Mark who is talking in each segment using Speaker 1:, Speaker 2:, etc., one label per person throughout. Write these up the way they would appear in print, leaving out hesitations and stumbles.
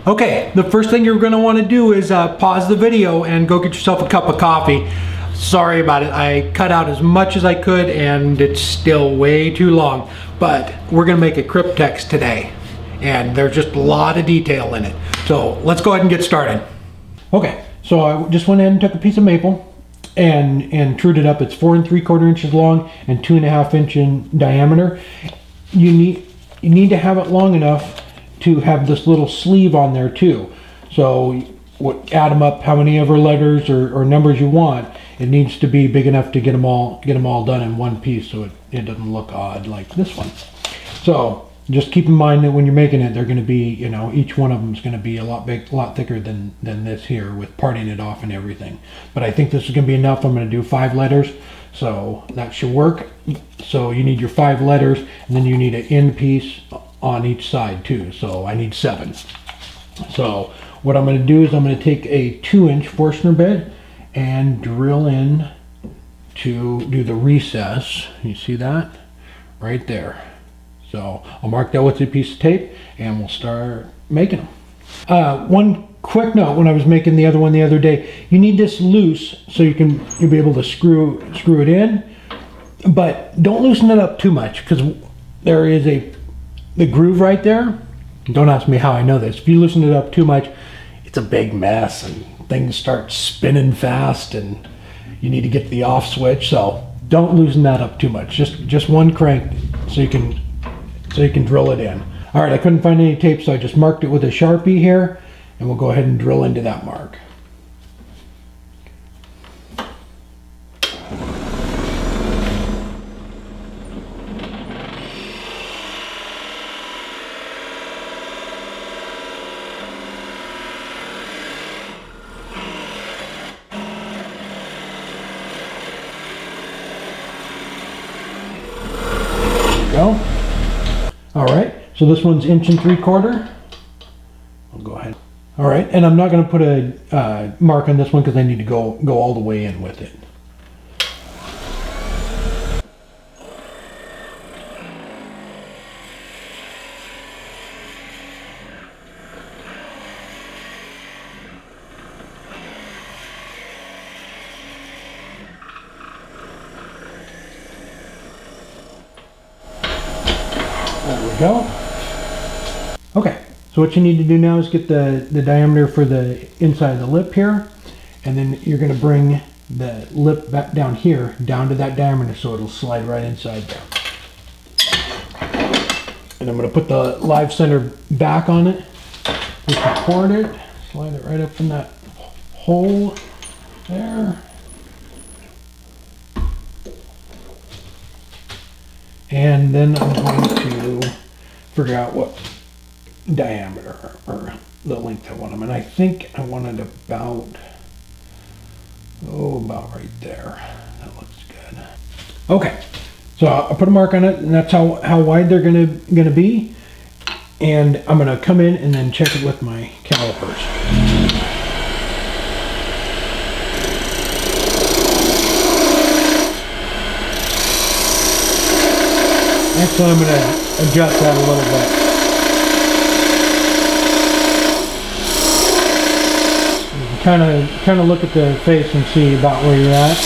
Speaker 1: Okay, the first thing you're going to want to do is pause the video and go get yourself a cup of coffee. Sorry about it, I cut out as much as I could and it's still way too long. But we're going to make a Cryptex today and there's just a lot of detail in it. So let's go ahead and get started. Okay, so I just went in and took a piece of maple and trued it up. It's 4 3/4 inches long and 2.5 inch in diameter. You need to have it long enough to have this little sleeve on there too. So add them up, how many ever letters or numbers you want. It needs to be big enough to get them all done in one piece, so it doesn't look odd like this one. So just keep in mind that when you're making it, they're going to be, you know, each one of them is going to be a lot thicker than this here, with parting it off and everything. But I think this is going to be enough. I'm going to do 5 letters, so that should work. So you need your 5 letters, and then you need an end piece on each side too. So I need 7. So what I'm going to do is I'm going to take a 2-inch Forstner bit and drill in to do the recess. You see that? Right there. So I'll mark that with a piece of tape and we'll start making them. One quick note, when I was making the other one the other day, you need this loose so you'll be able to screw it in, but don't loosen it up too much because there is the groove right there. Don't ask me how I know this. If you loosen it up too much, it's a big mess and things start spinning fast and you need to get the off switch. So don't loosen that up too much. Just one crank so you can drill it in. All right, I couldn't find any tape, so I just marked it with a Sharpie here, and we'll go ahead and drill into that mark. Go. All right, so this one's 1 3/4. I'll go ahead. All right, and I'm not going to put a mark on this one because I need to go all the way in with it. There we go. Okay, so what you need to do now is get the diameter for the inside of the lip here, and then you're going to bring the lip back down here, down to that diameter, so it'll slide right inside there. And I'm going to put the live center back on it, support it, slide it right up in that hole there. And then I'm going to figure out what diameter or the length I want them. And I think I want it about right there. That looks good. Okay, so I'll put a mark on it, and that's how wide they're gonna be. And I'm gonna come in and then check it with my calipers. Actually, I'm going to adjust that a little bit. You can kind of look at the face and see about where you're at.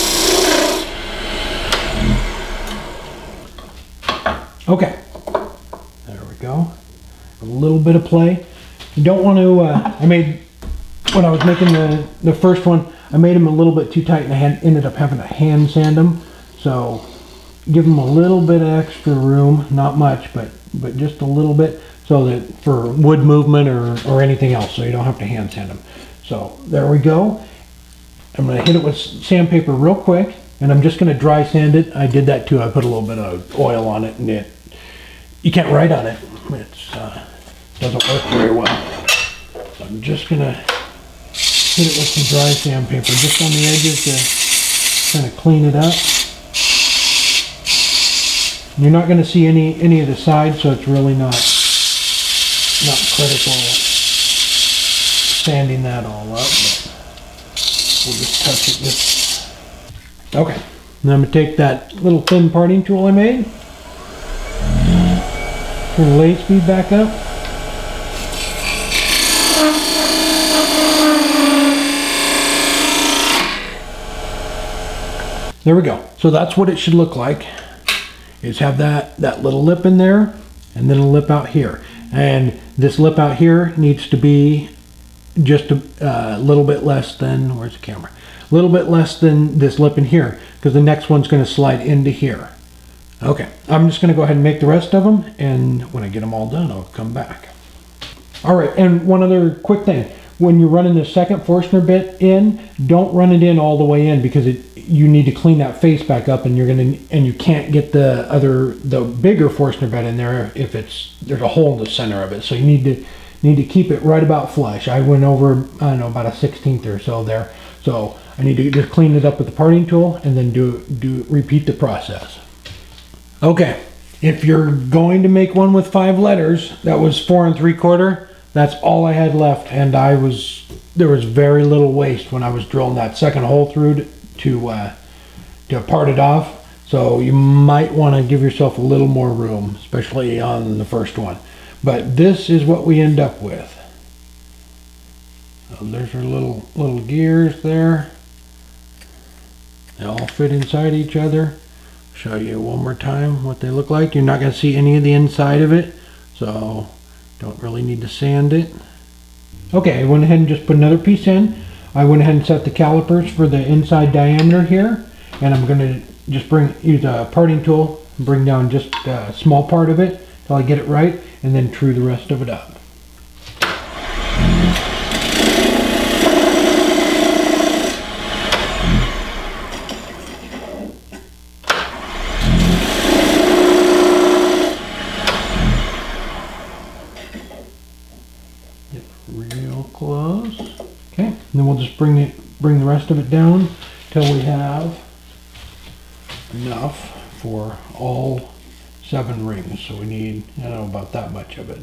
Speaker 1: Okay, there we go. A little bit of play. You don't want to. When I was making the first one, I made them a little bit too tight, and I ended up having to hand sand them. So give them a little bit of extra room, not much, but just a little bit, so that for wood movement or anything else, so you don't have to hand sand them. So there we go. I'm going to hit it with sandpaper real quick, and I'm just going to dry sand it. I did that too. I put a little bit of oil on it, and you can't write on it. It doesn't work very well. So I'm just going to hit it with some dry sandpaper just on the edges to kind of clean it up. You're not going to see any of the sides, so it's really not critical sanding that all up, but we'll just touch it just. Okay, now I'm going to take that little thin parting tool I made, turn the lathe speed back up, There we go. So that's what it should look like, is have that little lip in there and then a lip out here. And this lip out here needs to be just a little bit less than, where's the camera? A little bit less than this lip in here, because the next one's going to slide into here. Okay, I'm just going to go ahead and make the rest of them, and when I get them all done, I'll come back. All right, and one other quick thing. When you're running the second Forstner bit in, don't run it in all the way in, because you need to clean that face back up, and you can't get the bigger Forstner bit in there if there's a hole in the center of it. So you need to keep it right about flush. I went over, I don't know, about a 1/16 or so there. So I need to just clean it up with the parting tool and then repeat the process. Okay, if you're going to make one with 5 letters, that was 4 3/4. That's all I had left, and there was very little waste when I was drilling that second hole through to part it off. So you might want to give yourself a little more room, especially on the first one. But this is what we end up with. So there's our little gears there. They all fit inside each other. Show you one more time what they look like. You're not going to see any of the inside of it, so don't really need to sand it. Okay, I went ahead and just put another piece in. I went ahead and set the calipers for the inside diameter here, and I'm going to just use a parting tool and bring down just a small part of it till I get it right, and then true the rest of it up. Real close. Okay, and then we'll just bring the rest of it down till we have enough for all 7 rings. So we need, I don't know, about that much of it.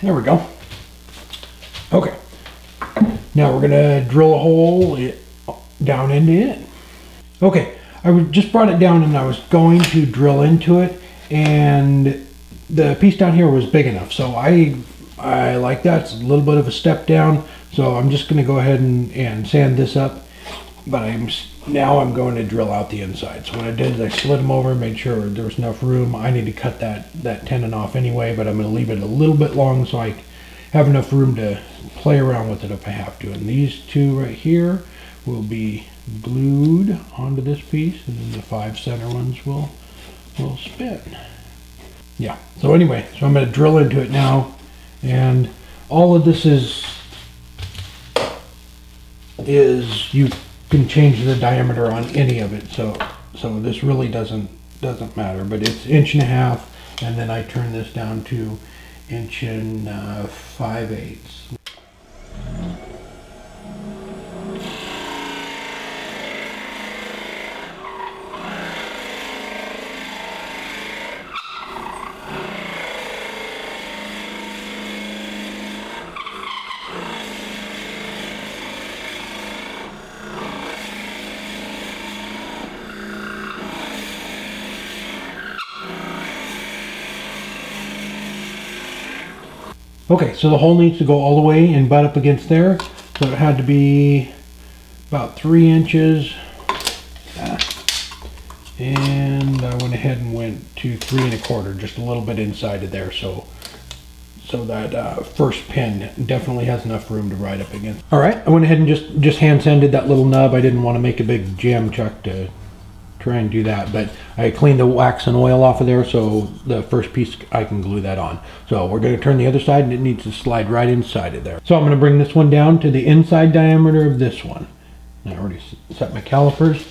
Speaker 1: There we go. Okay, now we're gonna drill a hole down into it. Okay, I just brought it down and I was going to drill into it, and the piece down here was big enough, so I like that. It's a little bit of a step down, so I'm just gonna go ahead and sand this up, but now I'm going to drill out the inside. So what I did is I slid them over, made sure there was enough room. I need to cut that tenon off anyway, but I'm going to leave it a little bit long so I have enough room to play around with it if I have to. And these 2 right here will be glued onto this piece, and then the 5 center ones will spin. Yeah, so anyway, so I'm going to drill into it now, and all of this is you can change the diameter on any of it, so this really doesn't matter, but it's 1.5 inches, and then I turn this down to 1 5/8 inches. Okay, so the hole needs to go all the way and butt up against there. So it had to be about 3 inches. And I went ahead and went to 3 1/4, just a little bit inside of there. So that first pin definitely has enough room to ride up against. All right, I went ahead and just hand sanded that little nub. I didn't want to make a big jam chuck to try and do that, but I cleaned the wax and oil off of there, so the first piece I can glue that on. So we're going to turn the other side, and it needs to slide right inside of there. So I'm going to bring this one down to the inside diameter of this one. I already set my calipers.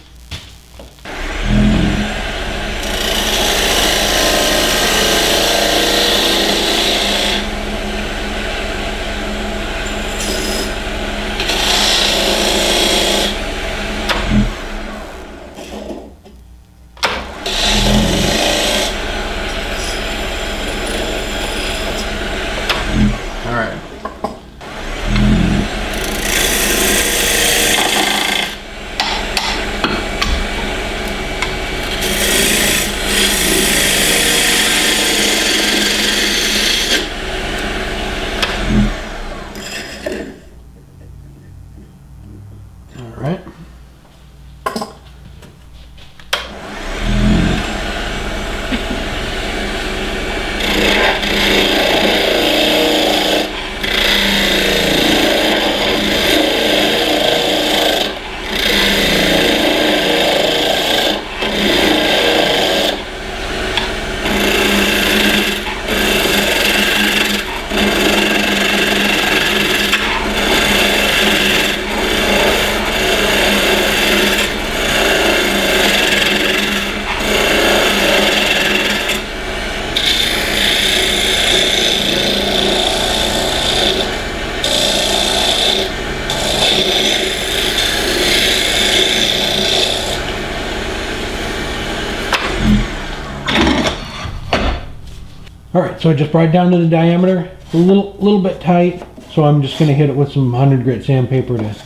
Speaker 1: All right, so I just brought it down to the diameter, a little bit tight, so I'm just going to hit it with some 100 grit sandpaper to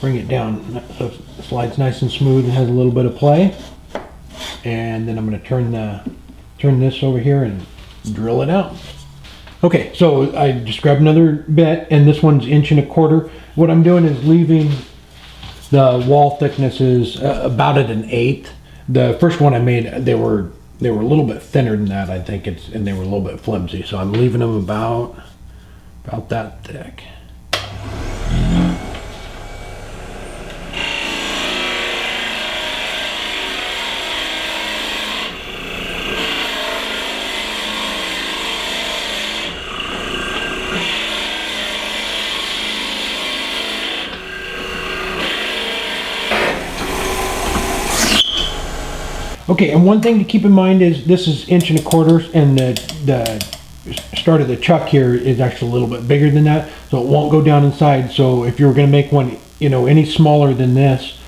Speaker 1: bring it down so it slides nice and smooth and has a little bit of play. And then I'm going to turn this over here and drill it out. Okay, so I just grabbed another bit, and this one's 1.25 inches. What I'm doing is leaving the wall thicknesses about at 1/8. The first one I made, they were a little bit thinner than that, I think, and they were a little bit flimsy. So I'm leaving them about that thick. Okay, and one thing to keep in mind is this is 1.25 inches, and the start of the chuck here is actually a little bit bigger than that, so it won't go down inside. So if you were going to make one, you know, any smaller than this,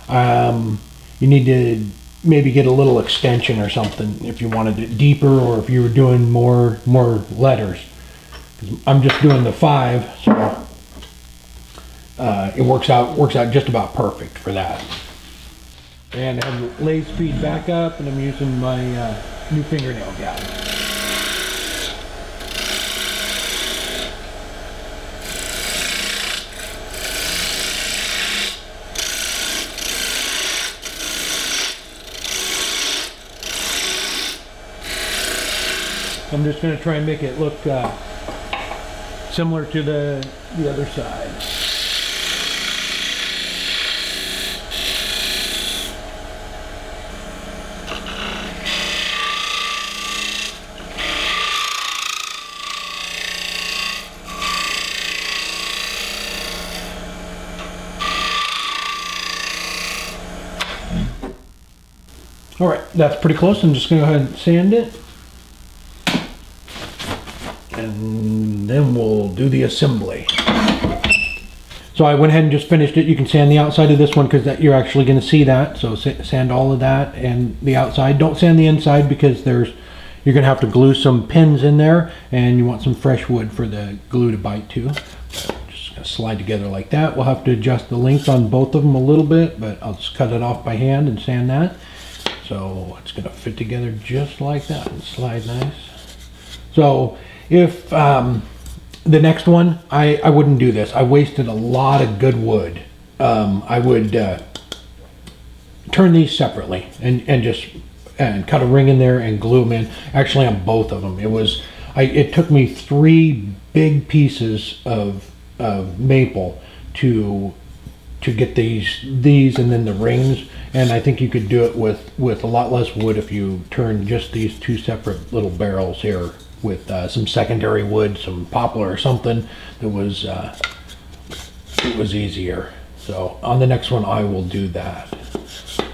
Speaker 1: you need to maybe get a little extension or something if you wanted it deeper, or if you were doing more letters. I'm just doing the 5, so it works out just about perfect for that. And I have lathe speed back up, and I'm using my new fingernail guide. I'm just going to try and make it look similar to the other side. All right, that's pretty close. I'm just going to go ahead and sand it. And then we'll do the assembly. So I went ahead and just finished it. You can sand the outside of this one because you're actually going to see that. So sand all of that and the outside. Don't sand the inside because you're going to have to glue some pins in there, and you want some fresh wood for the glue to bite to. Just going to slide together like that. We'll have to adjust the length on both of them a little bit, but I'll just cut it off by hand and sand that. So it's going to fit together just like that and slide nice. So if the next one, I wouldn't do this. I wasted a lot of good wood. I would turn these separately and cut a ring in there and glue them in. Actually, on both of them, it took me 3 big pieces of maple to get these and then the rings. And I think you could do it with a lot less wood if you turn just these 2 separate little barrels here with some secondary wood, some poplar or something that was it was easier. So on the next one I will do that,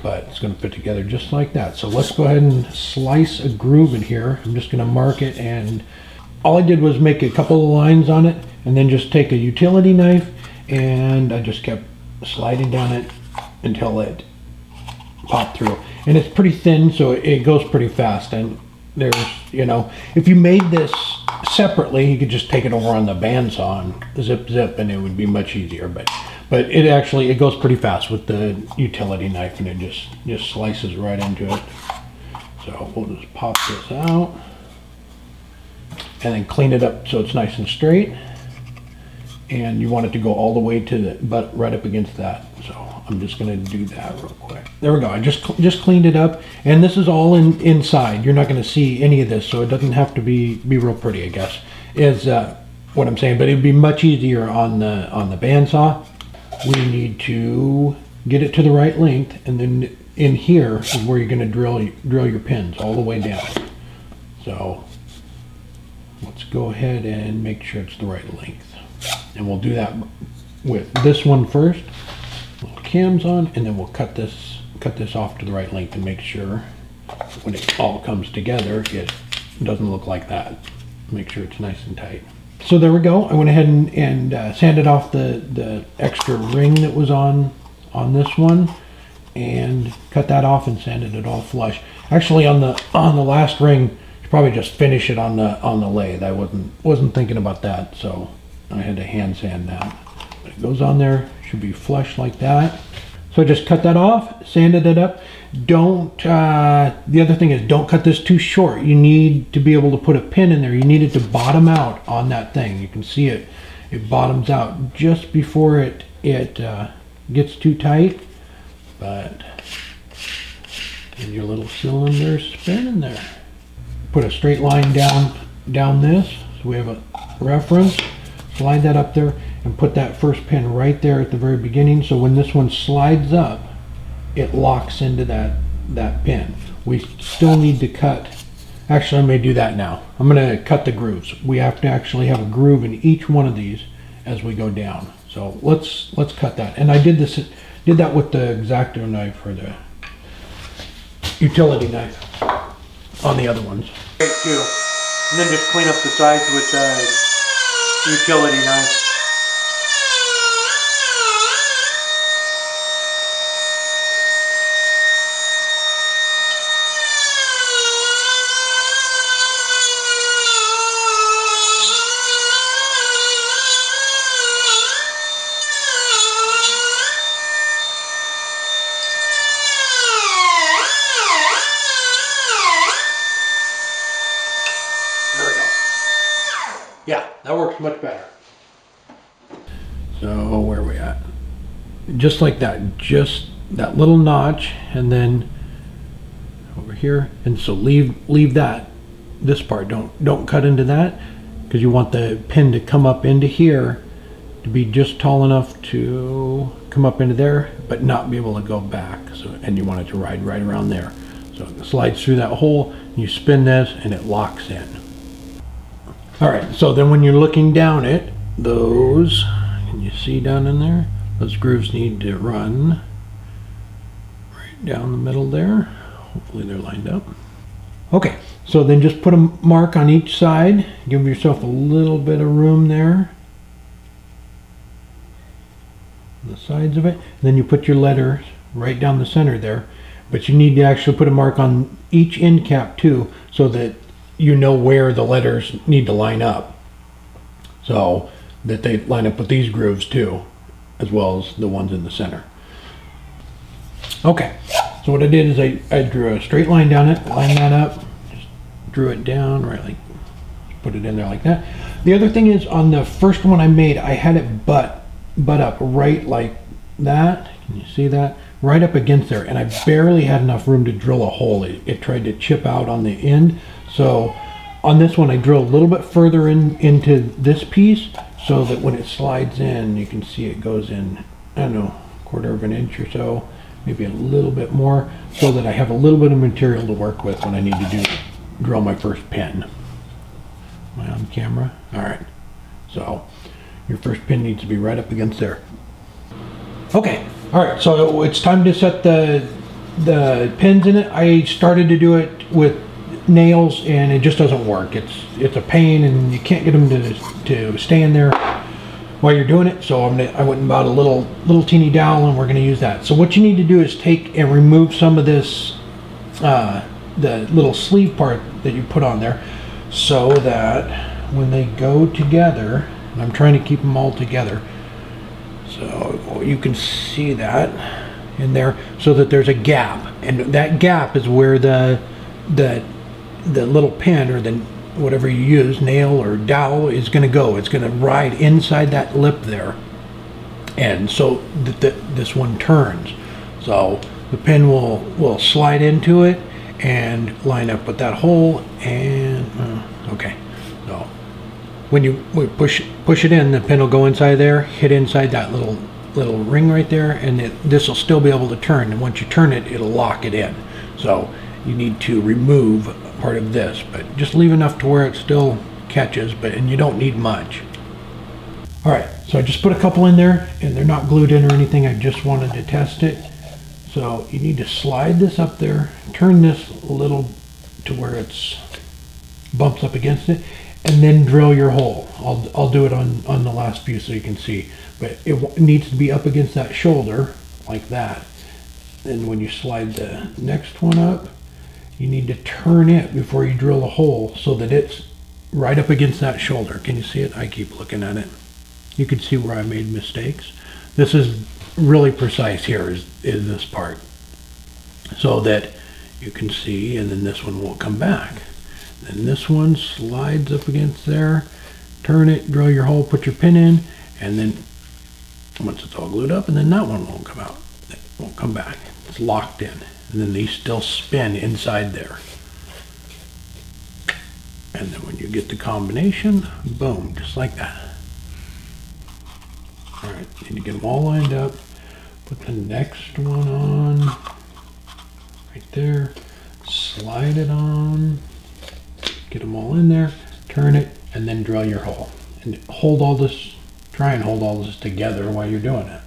Speaker 1: but it's going to fit together just like that. So let's go ahead and slice a groove in here. I'm just going to mark it, and all I did was make a couple of lines on it and then just take a utility knife, and I just kept sliding down it until it popped through. And it's pretty thin, so it goes pretty fast. And there's, you know, if you made this separately, you could just take it over on the bandsaw and zip, and it would be much easier. But it goes pretty fast with the utility knife, and it just slices right into it. So we'll just pop this out and then clean it up so it's nice and straight. And you want it to go all the way to the butt, right up against that. So I'm just going to do that real quick. There we go. I just cleaned it up, and this is all inside. You're not going to see any of this, so it doesn't have to be real pretty, I guess, is what I'm saying. But it'd be much easier on the bandsaw. We need to get it to the right length, and then in here is where you're going to drill your pins all the way down. So let's go ahead and make sure it's the right length. And we'll do that with this one first. Little cams on, and then we'll cut this off to the right length and make sure when it all comes together it doesn't look like that. Make sure it's nice and tight. So there we go. I went ahead and sanded off the extra ring that was on this one, and cut that off and sanded it all flush. Actually, on the last ring, probably just finish it on the lathe. I wasn't thinking about that, so I had to hand sand that. But it goes on there, should be flush like that. So I just cut that off, sanded it up. Don't, the other thing is don't cut this too short. You need to be able to put a pin in there. You need it to bottom out on that thing. You can see it bottoms out just before it gets too tight. But and your little cylinder spinning there. Put a straight line down this, so we have a reference. Slide that up there and put that first pin right there at the very beginning, so when this one slides up, it locks into that pin. We still need to cut, actually I may do that now. I'm going to cut the grooves. We have to actually have a groove in each one of these as we go down. So let's cut that. And I did that with the X-Acto knife, or the utility knife on the other ones. Great too. And then just clean up the sides with the utility knife. Yeah, that works much better. So where are we at? Just like that, just that little notch, and then over here. And so leave that, this part. Don't cut into that, because you want the pin to come up into here, to be just tall enough to come up into there, but not be able to go back. So, and you want it to ride right around there. So it slides through that hole, and you spin this, and it locks in. All right, so then when you're looking down it, those, can you see down in there? Those grooves need to run right down the middle there. Hopefully they're lined up. Okay, so then just put a mark on each side. Give yourself a little bit of room there. On the sides of it. And then you put your letters right down the center there. But you need to actually put a mark on each end cap too, so that you know where the letters need to line up, so that they line up with these grooves too, as well as the ones in the center. Okay, so what I did is I drew a straight line down it, lined that up, just drew it down, right, like put it in there like that. The other thing is, on the first one I made, I had it butt up right like that. Can you see that? Right up against there, and I barely had enough room to drill a hole. It tried to chip out on the end. So on this one, I drilled a little bit further into this piece, so that when it slides in, you can see it goes in, I don't know, 1/4 of an inch or so, maybe a little bit more, so that I have a little bit of material to work with when I need to drill my first pin. Am I on camera? All right. So your first pin needs to be right up against there. Okay. All right. So it's time to set the pins in it. I started to do it with nails, and it just doesn't work. It's a pain, and you can't get them to stay in there while you're doing it. So I went and bought a little teeny dowel, and we're going to use that. So what you need to do is take and remove some of this, the little sleeve part that you put on there, so that when they go together, and I'm trying to keep them all together, so you can see that in there, so that there's a gap, and that gap is where the little pin, or the whatever you use, nail or dowel, is going to go. It's going to ride inside that lip there, and so this one turns, so the pin will slide into it and line up with that hole. And okay, so when you push it in, the pin will go inside there, hit inside that little ring right there, and this will still be able to turn, and once you turn it, it'll lock it in. So you need to remove part of this, but just leave enough to where it still catches, and you don't need much. All right, so I just put a couple in there, and they're not glued in or anything. I just wanted to test it. So you need to slide this up there, turn this a little to where it's bumps up against it, and then drill your hole. I'll do it on the last few so you can see, but it needs to be up against that shoulder like that. Then when you slide the next one up, you need to turn it before you drill a hole so that it's right up against that shoulder. Can you see it? I keep looking at it. You can see where I made mistakes. This is really precise here, is this part. So that you can see, and then this one won't come back. Then this one slides up against there. Turn it, drill your hole, put your pin in, and then once it's all glued up, and then that one won't come out. It won't come back. It's locked in. And then these still spin inside there. And then when you get the combination, boom, just like that. All right, need to get them all lined up. Put the next one on, right there. Slide it on. Get them all in there. Turn it, and then drill your hole. And hold all this, try and hold all this together while you're doing it.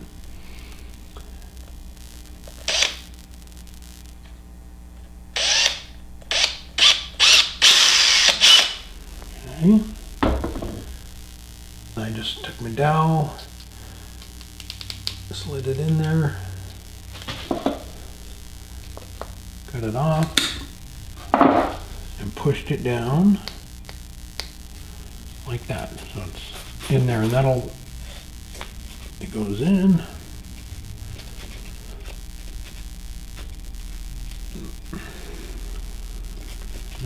Speaker 1: Okay. I just took my dowel, slid it in there, cut it off, and pushed it down like that. So it's in there, and it goes in.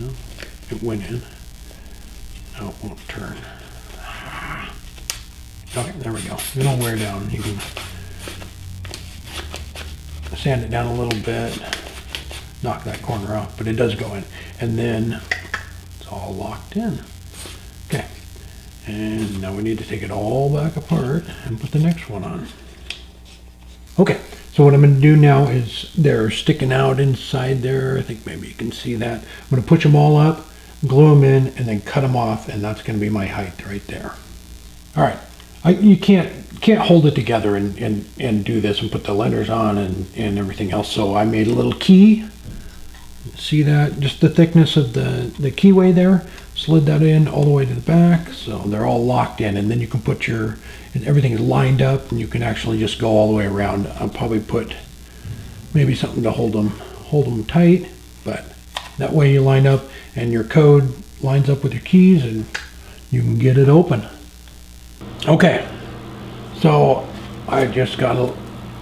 Speaker 1: No, it went in. Now it won't turn. Okay, there we go. It'll wear down. You can sand it down a little bit, knock that corner off, but it does go in. And then it's all locked in. Okay, and now we need to take it all back apart and put the next one on. Okay, so what I'm going to do now is they're sticking out inside there. I think maybe you can see that. I'm going to push them all up, glue them in, and then cut them off, and that's going to be my height right there. All right, you can't hold it together and do this and put the letters on and everything else. So I made a little key. See that? Just the thickness of the keyway there. Slid that in all the way to the back, so they're all locked in, and then you can put everything is lined up, and you can actually just go all the way around. I'll probably put maybe something to hold them tight, but that way you line up and your code lines up with your keys and you can get it open. Okay, so I just got a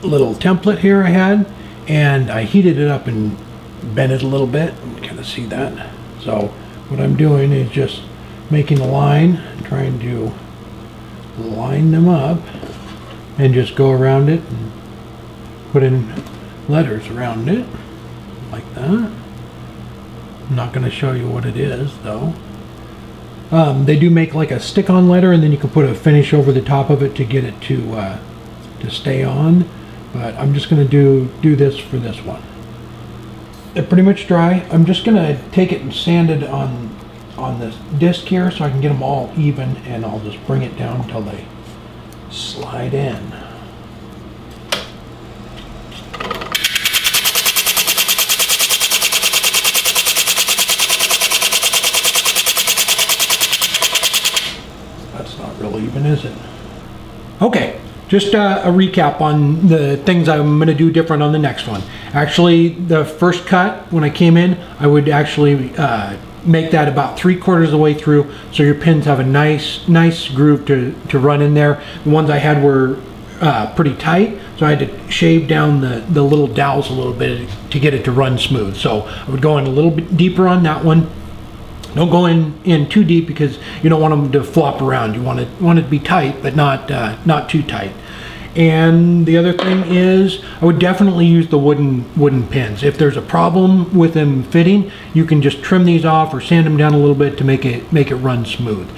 Speaker 1: little template here I had, and I heated it up and bent it a little bit. You can kind of see that. So what I'm doing is just making a line, trying to line them up and just go around it and put in letters around it like that. I'm not going to show you what it is though. They do make like a stick-on letter, and then you can put a finish over the top of it to get it to stay on. But I'm just going to do this for this one. They're pretty much dry. I'm just going to take it and sand it on this disc here so I can get them all even, and I'll just bring it down until they slide in. That's not really even, is it? Okay. Just a recap on the things I'm going to do different on the next one. Actually, the first cut, when I came in, I would actually make that about 3/4 of the way through, so your pins have a nice groove to run in there. The ones I had were pretty tight, so I had to shave down the little dowels a little bit to get it to run smooth. So I would go in a little bit deeper on that one. Don't go in too deep because you don't want them to flop around. You want it to be tight, but not too tight. And the other thing is, I would definitely use the wooden pins. If there's a problem with them fitting, you can just trim these off or sand them down a little bit to make it run smooth.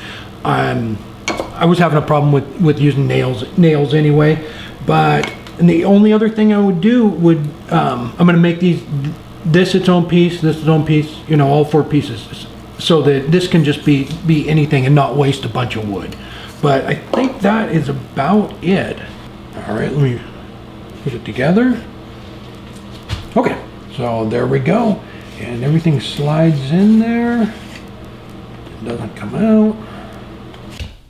Speaker 1: I was having a problem with using nails anyway. But the only other thing I would do I'm going to make this its own piece, this its own piece, you know, all 4 pieces, so that this can just be anything and not waste a bunch of wood. But I think that is about it. All right, let me put it together. Okay, so there we go. And everything slides in there. It doesn't come out.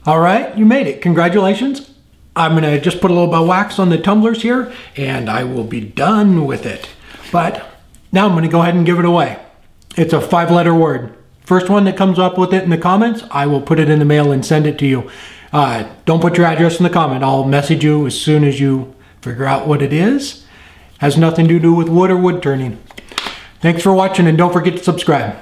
Speaker 1: All right, you made it. Congratulations. I'm gonna just put a little bit of wax on the tumblers here, and I will be done with it. But now I'm gonna go ahead and give it away. It's a 5-letter word. First one that comes up with it in the comments, I will put it in the mail and send it to you. Don't put your address in the comment. I'll message you as soon as you figure out what it is. Has nothing to do with wood or wood turning. Thanks for watching, and don't forget to subscribe.